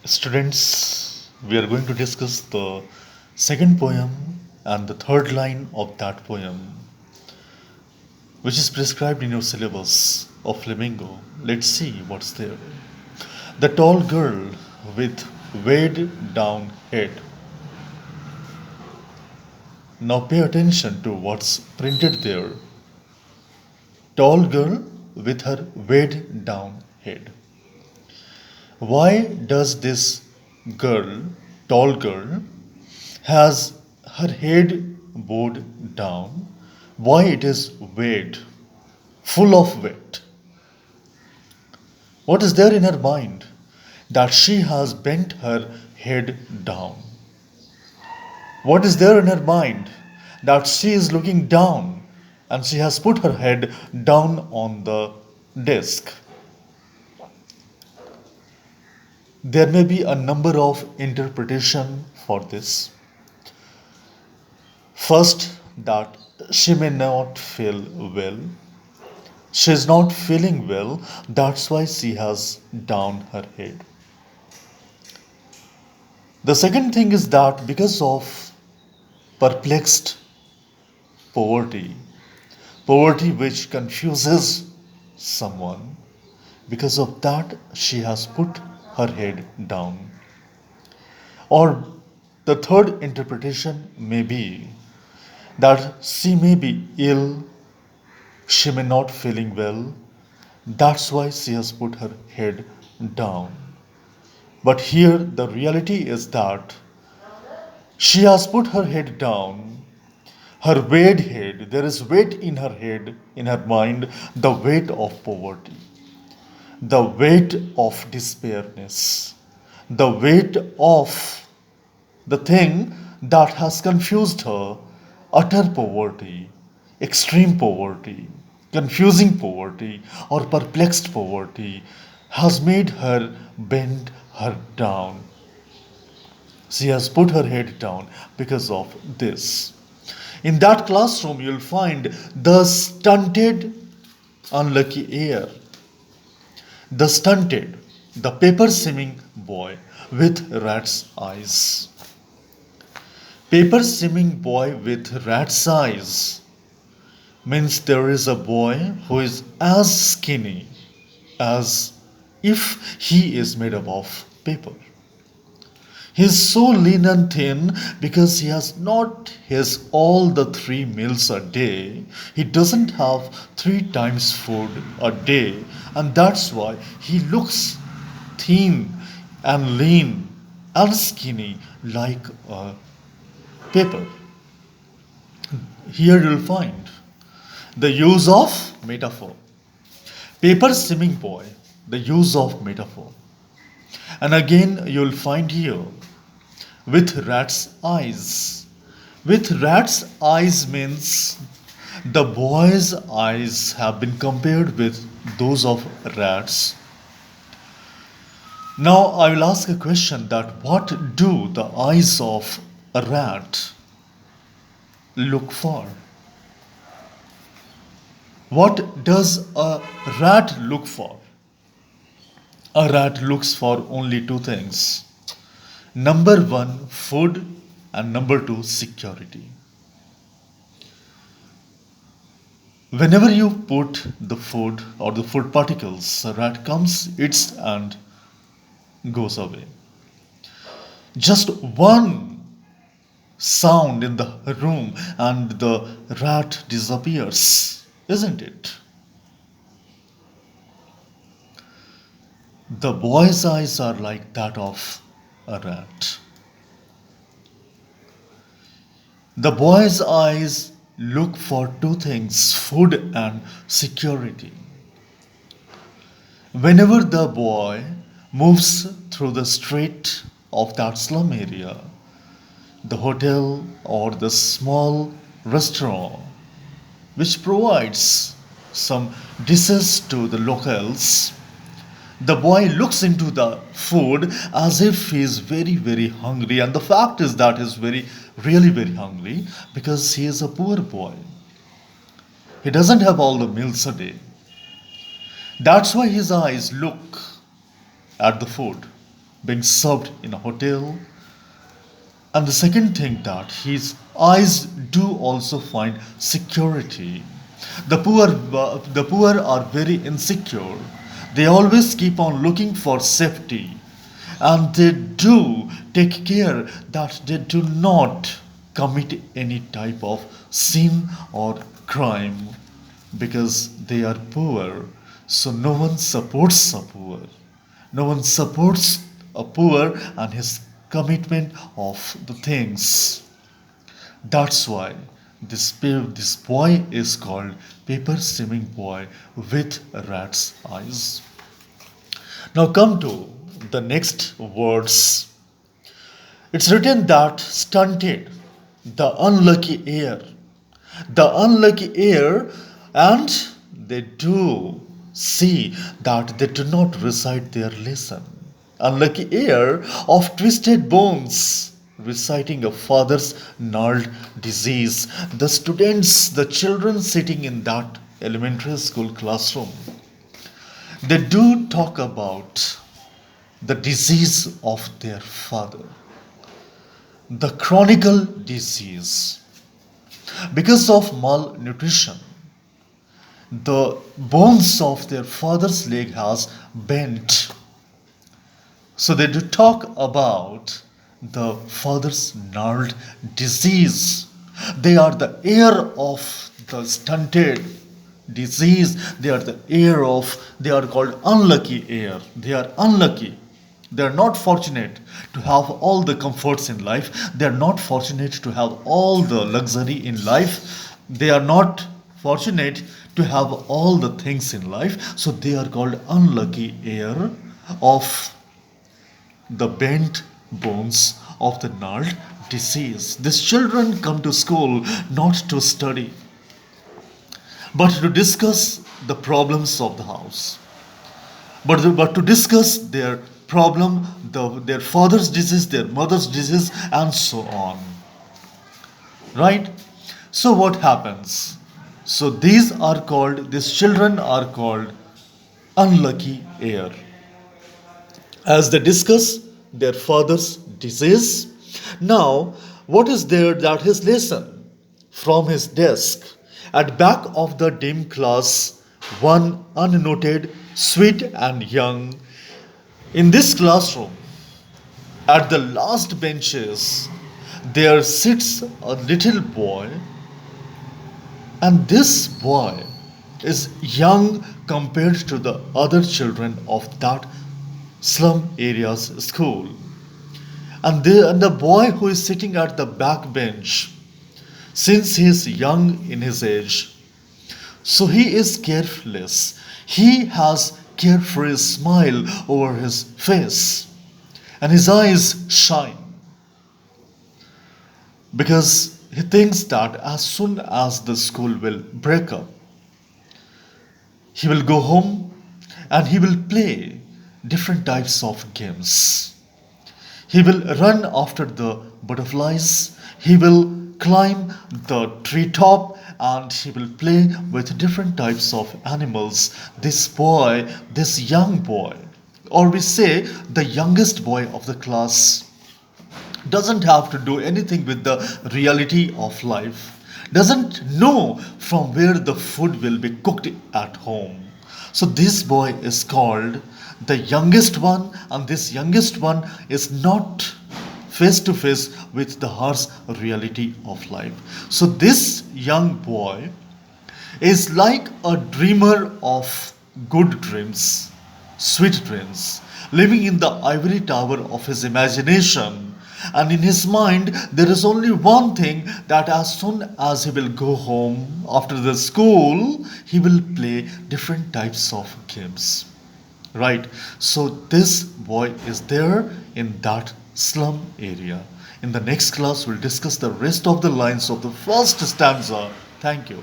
Students, we are going to discuss the second poem and the third line of that poem, which is prescribed in your syllabus of Flamingo. Let's see what's there. The tall girl with weighed down head. Now pay attention to what's printed there. Tall girl with her weighed down head. Why does this girl, tall girl, has her head bowed down? Why it is weighed, full of weight? What is there in her mind that she has bent her head down? What is there in her mind that she is looking down and she has put her head down on the desk? There may be a number of interpretation for this. First, that she may not feel well. She is not feeling well, that's why she has down her head. The second thing is that because of perplexed poverty, poverty which confuses someone, because of that she has put her head down. Or the third interpretation may be that she may be ill, she may not feeling well, that's why she has put her head down. But here the reality is that she has put her head down, her weighed head, there is weight in her head, in her mind, the weight of poverty, the weight of despairness, the weight of the thing that has confused her, utter poverty, extreme poverty, confusing poverty, or perplexed poverty, has made her bend her down. She has put her head down because of this. In that classroom, you'll find the stunted, unlucky heir, the stunted, the paper skimming boy with rat's eyes. Paper skimming boy with rat's eyes means there is a boy who is as skinny as if he is made up of paper. He is so lean and thin because he has not his all the 3 meals a day. He doesn't have 3 times food a day, and that's why he looks thin and lean and skinny like a paper. Here you'll find the use of metaphor. Paper skimming boy, the use of metaphor. And again you'll find here with rat's eyes. With rat's eyes means the boy's eyes have been compared with those of rats. Now I will ask a question that what do the eyes of a rat look for? What does a rat look for? A rat looks for only two things. Number one, food, and number two, security. Whenever you put the food or the food particles, a rat comes, eats, and goes away. Just one sound in the room and the rat disappears, isn't it? The boy's eyes are like that of a rat. The boy's eyes look for two things, food and security. Whenever the boy moves through the street of that slum area, the hotel or the small restaurant which provides some dishes to the locals, the boy looks into the food as if he is very, very hungry. And the fact is that he is really very hungry because he is a poor boy. He doesn't have all the meals a day. That's why his eyes look at the food. being served in a hotel. And the second thing that his eyes do also find security. The poor are very insecure. They always keep on looking for safety, and they do take care that they do not commit any type of sin or crime because they are poor. So no one supports a poor. No one supports a poor and his commitment of the things. That's why this boy is called paper swimming boy with rat's eyes. Now come to the next words. It's written that stunted, the unlucky heir, the unlucky heir, and they do see that they do not recite their lesson. Unlucky heir of twisted bones, reciting a father's gnarled disease. The students, the children sitting in that elementary school classroom, they do talk about the disease of their father, the chronicle disease. Because of malnutrition, the bones of their father's leg has bent. So they do talk about the father's gnarled disease. They are the heir of the stunted disease. They are called unlucky heir. They are unlucky. They are not fortunate to have all the comforts in life. They are not fortunate to have all the luxury in life. They are not fortunate to have all the things in life. So they are called unlucky heir of the bent bones of the gnarled disease. These children come to school not to study, but to discuss the problems of the house, but to discuss their problem, their father's disease, their mother's disease, and so on. Right? So what happens? So these children are called unlucky heir as they discuss their father's disease. Now, what is there that his lesson from his desk at back of the dim class, one unnoted, sweet and young. In this classroom, at the last benches, there sits a little boy, and this boy is young compared to the other children of that slum area's school. And the boy who is sitting at the back bench, since he is young in his age, so he is careless. He has carefree smile over his face, and his eyes shine because he thinks that as soon as the school will break up, he will go home and he will play different types of games. He will run after the butterflies, he will climb the treetop, and he will play with different types of animals. This boy, this young boy, or we say the youngest boy of the class, doesn't have to do anything with the reality of life, doesn't know from where the food will be cooked at home. So this boy is called the youngest one, and this youngest one is not face to face with the harsh reality of life. So this young boy is like a dreamer of good dreams, sweet dreams, living in the ivory tower of his imagination. And in his mind, there is only one thing, that as soon as he will go home after the school, he will play different types of games. Right? So this boy is there in that slum area. In the next class, we'll discuss the rest of the lines of the first stanza. Thank you.